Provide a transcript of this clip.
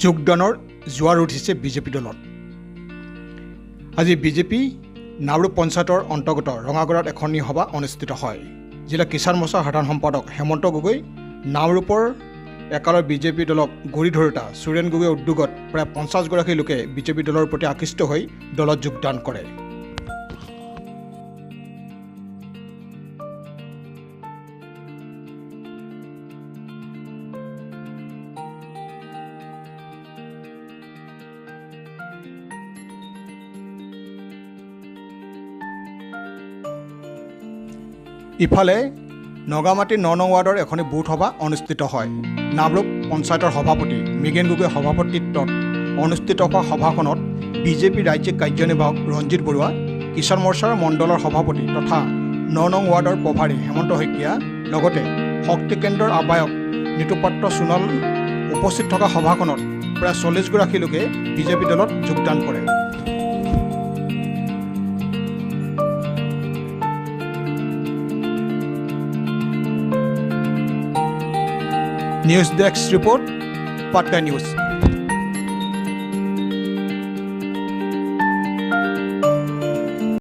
যোগদানৰ জোৱাৰ উঠিছে বিজেপি দলত। আজি বিজেপি নাওৰু পঞ্চায়তৰ অন্তৰ্গত ৰঙাগড়ত এখনি সভা অনুষ্ঠিত হয়। জিলা কিষাণ মৰ্চাৰ সাধাৰণ সম্পাদক হেমন্ত গগৈ, নাওৰূপৰ একালৰ বিজেপি দলক গুৰি ধৰোঁতা সুৰেণ গগৈৰ উদ্যোগত প্ৰায় 50গৰাকী লোকে বিজেপি দলৰ প্ৰতি আকৃষ্ট হৈ দলত যোগদান কৰে। ইফালে নগামাটি 9 নং ৱাৰ্ডৰ এখনি বুথ সভা অনুষ্ঠিত হয়। নাওৰূপ পঞ্চায়তৰ সভাপতি মৃগেন গগৈৰ সভাপতিত্বত অনুষ্ঠিত হোৱা সভাখনত বিজেপি ৰাজ্যিক কাৰ্যনিৰ্বাহক ৰঞ্জিত বৰুৱা, কিষাণ মৰ্চাৰ মণ্ডলৰ সভাপতি তথা 9 নং ৱাৰ্ডৰ প্ৰভাৰী হেমন্ত শইকীয়া, লগতে শক্তি কেন্দ্ৰৰ আহ্বায়ক নিতুপাত্ৰ সোণোৱাল উপস্থিত থকা সভাখনত প্ৰায় 40গৰাকী লোকে বিজেপি দলত যোগদান কৰে। News desk report, Patkai news.